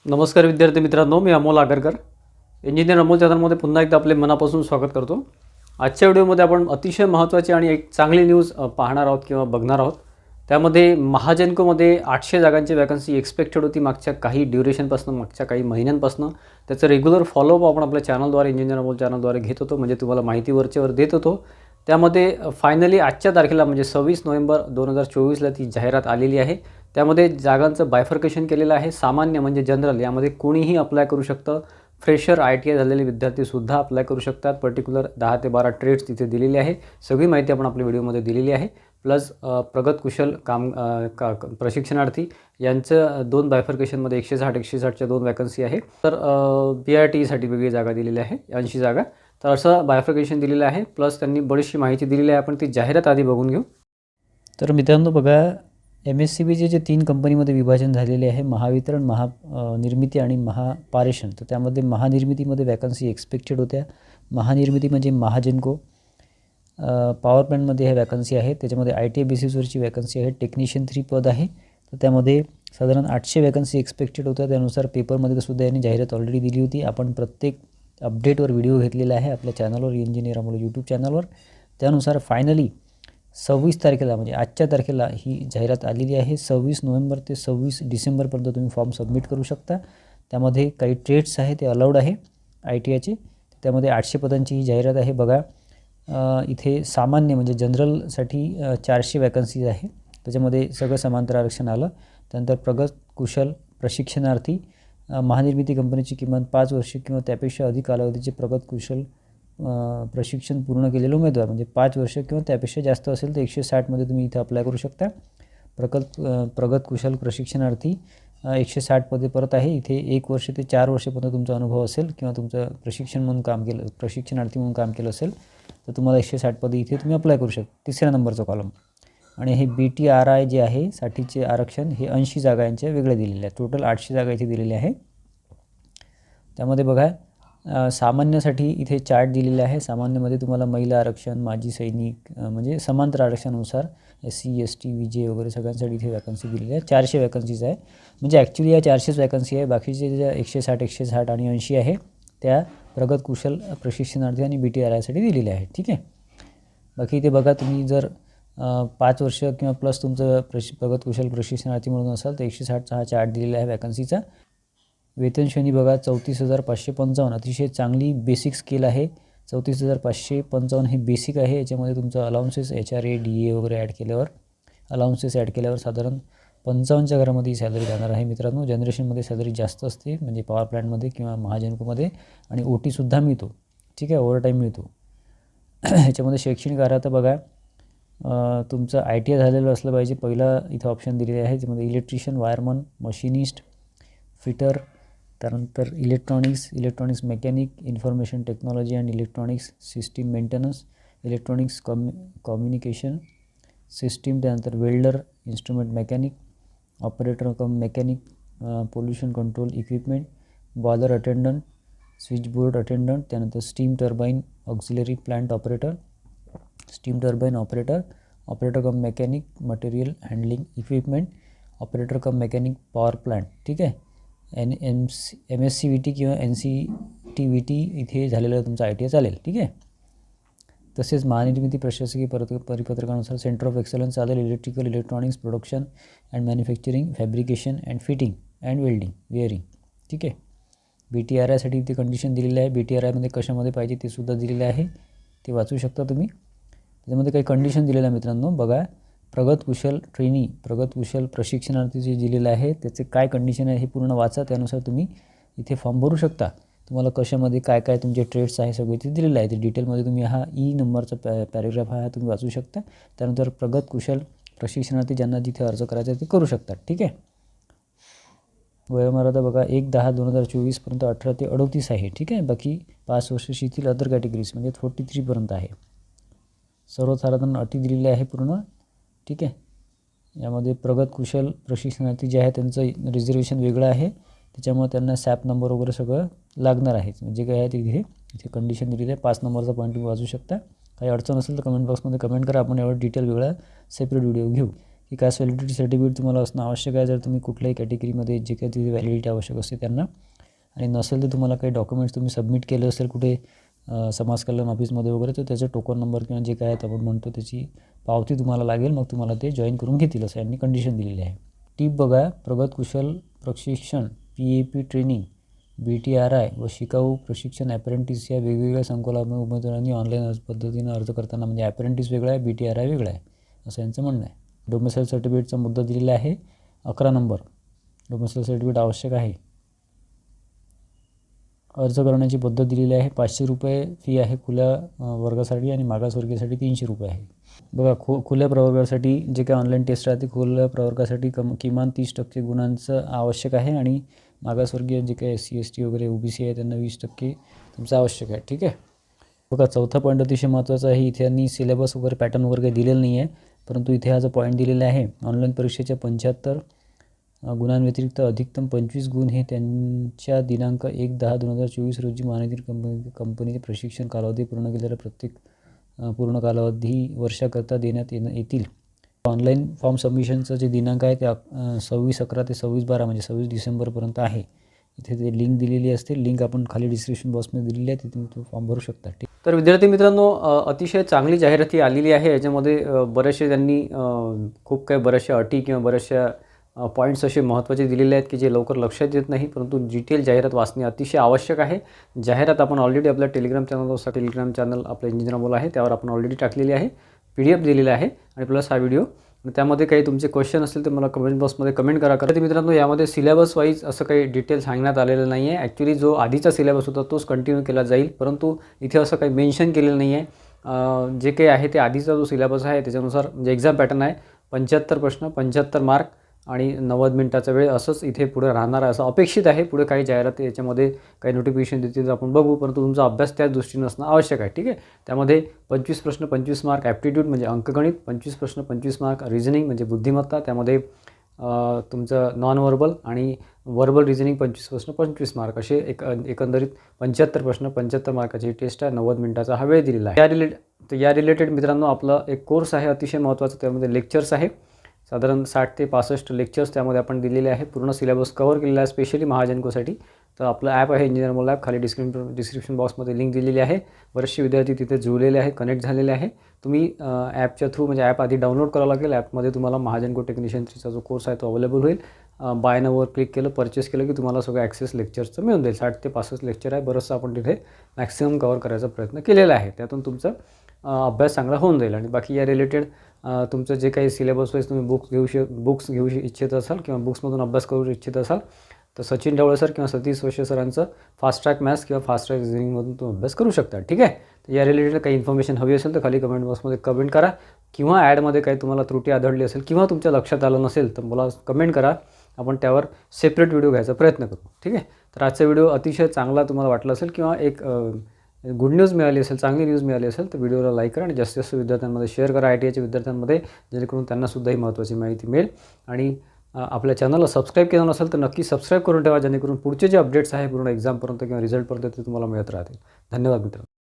नमस्कार विद्यार्थी मित्रांनो, मी अमोल आगरकर. इंजिनियर अमोल चॅनलमध्ये पुन्हा एकदा आपले मनापासून स्वागत करतो. आजच्या व्हिडिओमध्ये आपण अतिशय महत्त्वाची आणि एक चांगली न्यूज पाहणार आहोत किंवा बघणार आहोत. त्यामध्ये महाजनकोमध्ये 800 जागांची वॅकन्सी एक्सपेक्टेड होती मागच्या काही ड्युरेशनपासून, मागच्या काही महिन्यांपासून. त्याचं रेग्युलर फॉलोअप आपण आपल्या चॅनलद्वारे, इंजिनियर अमोल चॅनलद्वारे घेत होतो, म्हणजे तुम्हाला माहिती वरचेवर देत होतो. त्यामध्ये फायनली आजच्या तारखेला म्हणजे 26 नोव्हेंबर 2024ला ती जाहिरात आलेली आहे. त्यामध्ये जागांचं बायफर्केशन केलेलं आहे. सामान्य म्हणजे जनरल यामध्ये कोणीही अप्लाय करू शकतं. फ्रेशर, ITI झालेले विद्यार्थीसुद्धा अप्लाय करू शकतात. पर्टिक्युलर 10 ते 12 ट्रेड्स तिथे दिलेले आहे. सगळी माहिती आपण आपल्या व्हिडिओमध्ये दिलेली आहे. प्लस प्रगत कुशल प्रशिक्षणार्थी यांचं 2 बायफर्केशनमध्ये 160च्या 2 वॅकन्सी आहे. तर PRTसाठी वेगळी जागा दिलेली आहे, 80 जागा. तर असं बायफर्केशन दिलेलं आहे. प्लस त्यांनी बरीचशी माहिती दिलेली आहे. आपण ती जाहिरात आधी बघून घेऊ. तर मित्रांनो बघा, MSCBचे जे 3 कंपनीमध्ये विभाजन झालेले आहे, महावितरण, महानिर्मिती आणि महापारेषण. तर त्यामध्ये महानिर्मितीमध्ये वॅकन्सी एक्सपेक्टेड होत्या. महानिर्मिती म्हणजे महाजनको. पॉवर प्लॅनमध्ये ह्या वॅकन्सी आहेत. त्याच्यामध्ये ITI बेसिसवरची वॅकन्सी आहे. टेक्निशियन 3 पद आहे. तर त्यामध्ये साधारण 800 वॅकन्सी एक्सपेक्टेड होत्या. त्यानुसार पेपरमध्ये सुद्धा यांनी जाहिरात ऑलरेडी दिली होती. आपण प्रत्येक अपडेटवर व्हिडिओ घेतलेला आहे आपल्या चॅनलवर, इंजिनियर अमोल यूट्यूब चॅनलवर. त्यानुसार फायनली 26 तारखेला म्हणजे आजच्या तारखेला ही जाहिरात आलेली आहे. 26 नोव्हेंबर ते 26 डिसेंबरपर्यंत तुम्ही फॉर्म सबमिट करू शकता. त्यामध्ये काही ट्रेड्स आहे ते अलाउड आहे ITIचे. त्यामध्ये 800 पदांची ही जाहिरात आहे. बघा, इथे सामान्य म्हणजे जनरलसाठी 400 वॅकन्सीज आहे. त्याच्यामध्ये सगळं समांतर आरक्षण आलं. त्यानंतर प्रगत कुशल प्रशिक्षणार्थी, महानिर्मिती कंपनीची किमान 5 वर्षे किंवा त्यापेक्षा अधिक कालावधीचे प्रगत कुशल प्रशिक्षण पूर्ण केलेले उमेदवार, म्हणजे 5 वर्ष किंवा त्यापेक्षा जास्त असेल तर 160मध्ये तुम्ही इथे अप्लाय करू शकता. प्रगत कुशल प्रशिक्षणार्थी 160 पदे परत आहे. इथे 1 वर्ष ते 4 वर्षापर्यंत तुमचा अनुभव असेल किंवा तुमचं प्रशिक्षणार्थी म्हणून काम केलं असेल तर तुम्हाला 160 पदे इथे तुम्ही अप्लाय करू शकता. तिसऱ्या नंबरचं कॉलम. आणि हे BTRI जे आहे साठीचे आरक्षण, हे 80 जागा यांच्या वेगळे दिलेले आहेत. टोटल 800 जागा इथे दिलेल्या आहे. त्यामध्ये बघा, सामान्यासाठी इथे चार्ट दिलेला आहे. सामान्यमध्ये तुम्हाला महिला आरक्षण, माजी सैनिक, म्हणजे समांतर आरक्षणानुसार SC ST VJ वगैरे सगळ्यांसाठी इथे वॅकन्सी दिलेली आहे. 400 वॅकन्सीज आहे. म्हणजे ॲक्च्युली या 400च वॅकन्सी आहे. बाकीचे ज्या 160 आणि 80 आहे त्या प्रगत कुशल प्रशिक्षणार्थी आणि BTRIसाठी दिलेल्या आहे. ठीक आहे. बाकी इथे बघा, तुम्ही जर 5 वर्ष किंवा प्लस तुमचं प्रगत कुशल प्रशिक्षणार्थी म्हणून असाल तर 160चा हा चार्ट दिलेला आहे वॅकन्सीचा. वेतन श्रेणी बघा, 34,555. अतिशय चांगली बेसिक स्केल आहे. 34,555 हे बेसिक आहे. याच्यामध्ये तुमचं अलाउन्सेस, HRA DA वगैरे ॲड केल्यावर साधारण 55च्या घरामध्ये ही सॅलरी जाणार आहे मित्रांनो. जनरेशनमध्ये सॅलरी जास्त असते, म्हणजे पॉवर प्लॅनमध्ये किंवा महाजनकोमध्ये. आणि OTसुद्धा मिळतो. ठीक आहे, ओव्हरटाईम मिळतो. ह्याच्यामध्ये शैक्षणिक अर्हता बघा, तुमचं ITI झालेलं असलं पाहिजे. पहिला इथं ऑप्शन दिलेले आहे. त्यामध्ये इलेक्ट्रिशियन, वायरमन, मशिनिस्ट, फिटर, त्यानंतर electronics mechanic, information technology and electronics system maintenance, electronics communication system, त्यानंतर welder, instrument mechanic, operator cum mechanic, pollution control equipment, boiler attendant, switchboard attendant, त्यानंतर steam turbine auxiliary plant operator, operator cum mechanic material handling equipment, operator cum mechanic power plant. ठीक आहे. MSCVT किंवा NCTVT इथे झालेलं तुमचं ITI चालेल. ठीक आहे. तसेच महानिर्मिती प्रशासकीय परिपत्रकानुसार सेंटर ऑफ एक्सलन्स चालेल. Electrical, electronics, production and manufacturing, fabrication and fitting and welding, wearing. ठीक आहे. BTRIसाठी इथे कंडिशन दिलेलं आहे. BTRIमध्ये कशामध्ये पाहिजे ते सुद्धा दिलेलं आहे, ते वाचू शकता तुम्ही. त्याच्यामध्ये काही कंडिशन दिलेलं आहे मित्रांनो. बघा, प्रगत कुशल प्रशिक्षणार्थी जे दिलेलं आहे त्याचे काय कंडिशन आहे हे पूर्ण वाचा. त्यानुसार तुम्ही इथे फॉर्म भरू शकता. तुम्हाला कशामध्ये काय काय तुमचे ट्रेड्स आहे सगळे इथे दिलेलं आहे. ते डिटेलमध्ये तुम्ही हा E नंबरचा पॅरेग्राफ हा तुम्ही वाचू शकता. त्यानंतर प्रगत कुशल प्रशिक्षणार्थी ज्यांना जिथे अर्ज करायचा आहे ते करू शकतात. ठीक आहे. वयोमर्यादा बघा, 1/10/2024 पर्यंत 18 ते 38 आहे. ठीक आहे. बाकी 5 वर्ष शिथिल अदर कॅटेगरीज म्हणजे 43 पर्यंत आहे. सर्वसाधारण अटी दिलेल्या आहे पूर्ण. ठीक आहे. यामध्ये प्रगत कुशल प्रशिक्षणार्थी जे आहे त्यांचं रिझर्वेशन वेगळं आहे. त्याच्यामुळे त्यांना SAP नंबर वगैरे सगळं लागणार आहे. म्हणजे काय आहे इथे कंडिशन दिलेली आहे. 5 नंबरचा पॉईंट तुम्ही वाचू शकता. काही अडचण असेल तर कमेंट बॉक्समध्ये कमेंट करा. आपण एवढं डिटेल वेगळा सेपरेट व्हिडिओ घेऊ. की कास्ट व्हॅलिडिटी सर्टिफिकेट तुम्हाला असणं आवश्यक आहे जर तुम्ही कुठल्याही कॅटेगरीमध्ये जे काही तिथे व्हॅलिडिटी आवश्यक असते त्यांना. आणि नसेल तर तुम्हाला काही डॉक्युमेंट्स तुम्ही सबमिट केलं असेल कुठे समाज कल्याण ऑफिसमध्ये वगैरे, तर त्याचं टोकन नंबर किंवा जे काय आपण म्हणतो त्याची पावती तुम्हाला लागेल, मग तुम्हाला ते जॉईन करून घेतील असं यांनी कंडिशन दिलेली आहे. टीप बघा, प्रगत कुशल प्रशिक्षण, PAP ट्रेनिंग, BTRI व शिकाऊ प्रशिक्षण ॲप्रेंटिस या वेगवेगळ्या संकुलामध्ये उमेदवारांनी ऑनलाईन पद्धतीनं अर्ज करताना, म्हणजे ॲप्रेंटिस वेगळा आहे, BTRI वेगळा आहे असं यांचं म्हणणं आहे. डोमेसाईल सर्टिफिकेटचा मुद्दा दिलेला आहे 11 नंबर. डोमेसाईल सर्टिफिकेट आवश्यक आहे. अर्ज करण्याची पद्धत दिलेली आहे. 500 रुपये फी आहे खुल्या वर्गासाठी आणि मागासवर्गीयासाठी 300 रुपये आहे. बघा, खुल्या प्रवर्गासाठी जे काही ऑनलाईन टेस्ट राहते, खुल्या प्रवर्गासाठी किमान 30% गुणांचं आवश्यक आहे आणि मागासवर्गीय जे काही SC ST वगैरे OBC आहे त्यांना 20% तुमचं आवश्यक आहे. ठीक आहे. बघा, चौथा पॉईंट अतिशय महत्त्वाचा आहे. इथे यांनी सिलेबस वगैरे पॅटर्न वगैरे काही दिलेलं नाही आहे, परंतु इथे हा जो पॉईंट दिलेला आहे, ऑनलाईन परीक्षेच्या 75 गुणांव्यतिरिक्त अधिकतम 25 गुण हे त्यांच्या दिनांक 1/10/2024 रोजी महानगर कंपनीचे प्रशिक्षण कालावधी पूर्ण केलेल्या प्रत्येक पूर्ण कालावधी वर्षाकरता देण्यात येतील. ऑनलाईन फॉर्म सबमिशनचं जे दिनांक आहे ते 26/11 ते 26/12 म्हणजे 26 डिसेंबरपर्यंत आहे. इथे ते लिंक दिलेली असते. लिंक आपण खाली डिस्क्रिप्शन बॉक्समध्ये दिलेली आहे, तिथे तुम्ही तो फॉर्म भरू शकता. ठीक. तर विद्यार्थी मित्रांनो, अतिशय चांगली जाहिराती आलेली आहे. याच्यामध्ये बरेचसे त्यांनी खूप काही बऱ्याचशा अटी किंवा बऱ्याचशा पॉईंट्स असे महत्त्वाचे दिलेले आहेत की जे लवकर लक्षात येत नाही, परंतु डिटेल जाहिरात वाचणे अतिशय आवश्यक आहे. जाहिरात आपण ऑलरेडी आपल्या टेलिग्राम चॅनल आपलं इंजिनियर अमोल आहे त्यावर आपण ऑलरेडी टाकलेली आहे. PDF दिलेला आहे आणि प्लस हा व्हिडिओ. आणि त्यामध्ये काही तुमचे क्वेश्चन असतील तर मला कमेंट बॉक्समध्ये कमेंट करा. तर मित्रांनो, यामध्ये सिलेबस वाईज असं काही डिटेल सांगण्यात आलेलं नाही आहे. ॲक्च्युली जो आधीचा सिलेबस होता तोच कंटिन्यू केला जाईल, परंतु इथे असं काही मेन्शन केलेलं नाही आहे. जे काही आहे ते आधीचा जो सिलेबस आहे त्याच्यानुसार म्हणजे एक्झाम पॅटर्न आहे. 75 प्रश्न, 75 मार्क आणि 90 मिनिटाचा वेळ असंच इथे पुढे राहणार आहे असं अपेक्षित आहे. पुढे काही जाहिराती याच्यामध्ये काही नोटिफिकेशन देतील तर आपण बघू, परंतु तुमचा अभ्यास त्याच दृष्टीने असणं आवश्यक आहे. ठीक आहे. त्यामध्ये 25 प्रश्न 25 मार्क ॲप्टिट्यूड म्हणजे अंकगणित, 25 प्रश्न 25 मार्क रिझनिंग म्हणजे बुद्धिमत्ता, त्यामध्ये तुमचं नॉन व्हर्बल आणि व्हर्बल रिझनिंग 25 प्रश्न 25 मार्क असे एकंदरीत 75 प्रश्न 75 मार्काची टेस्ट आहे. 90 मिनिटाचा हा वेळ दिलेला आहे. या रिलेटेड मित्रांनो आपला एक कोर्स आहे अतिशय महत्त्वाचा. त्यामध्ये लेक्चर्स आहे साधारण 60 ते 65 लेक्चर्स त्यामध्ये आपण दिलेले आहे. पूर्ण सिलेबस कव्हर केलेला आहे स्पेशली महाजनकोसाठी. तर आपलं ॲप आहे इंजिनियर अमोल ॲप. खाली डिस्क्रिप्शन बॉक्समध्ये लिंक दिलेली आहे. बरेचसे विद्यार्थी तिथे जुळलेले आहे, कनेक्ट झालेले आहे. तुम्ही ॲपच्या थ्रू म्हणजे ॲप आधी डाउनलोड करावं लागेल. ॲपमध्ये तुम्हाला महाजनको टेक्निशियन 3चा जो कोर्स आहे तो अवेलेबल होईल. बाय नाववर क्लिक केलं, परचेस केलं की तुम्हाला सगळं ॲक्सेस लेक्चर्सचं मिळून जाईल. 60 ते 65 लेक्चर आहे. बरंचसं आपण तिथे मॅक्सिमम कव्हर करायचा प्रयत्न केलेला आहे. त्यातून तुमचं अभ्यास चांगला होऊन जाईल. आणि बाकी या रिलेटेड तुमचं जे काही सिलेबस वाईज तुम्ही बुक्स घेऊ इच्छित असाल किंवा बुक्समधून अभ्यास करू इच्छित असाल तर सचिन ढवळे सर किंवा सतीश वैश्य सरांचं फास्ट ट्रॅक मॅथ्स किंवा फास्ट ट्रॅक रिझनिंगमधून तुम्ही अभ्यास करू शकता. ठीक आहे. तर या रिलेटेड काही इन्फॉर्मेशन हवी असेल तर खाली कमेंट बॉक्समध्ये कमेंट करा, किंवा ॲडमध्ये काही तुम्हाला त्रुटी आढळली असेल किंवा तुमच्या लक्षात आलं नसेल तर मला कमेंट करा. आपण त्यावर सेपरेट व्हिडिओ घ्यायचा प्रयत्न करू. ठीक आहे. तर आजचा व्हिडिओ अतिशय चांगला तुम्हाला वाटला असेल किंवा एक गुड न्यूज मिळाली असेल, चांगली न्यूज मिळाली असेल तर व्हिडिओला लाईक करा आणि जास्तीत जास्त विद्यार्थ्यांमध्ये शेअर करा, ITIच्या विद्यार्थ्यांमध्ये, जेणेकरून त्यांनासुद्धा ही महत्त्वाची माहिती मिळेल. आणि आपल्या चॅनलला सबस्क्राईब केलं नसेल तर नक्की सबस्क्राईब करून ठेवा, जेणेकरून पुढचे जे अपडेट्स आहे पूर्ण एक्झामपर्यंत किंवा रिझल्टपर्यंत ते तुम्हाला मिळत राहतील. धन्यवाद मित्रांनो.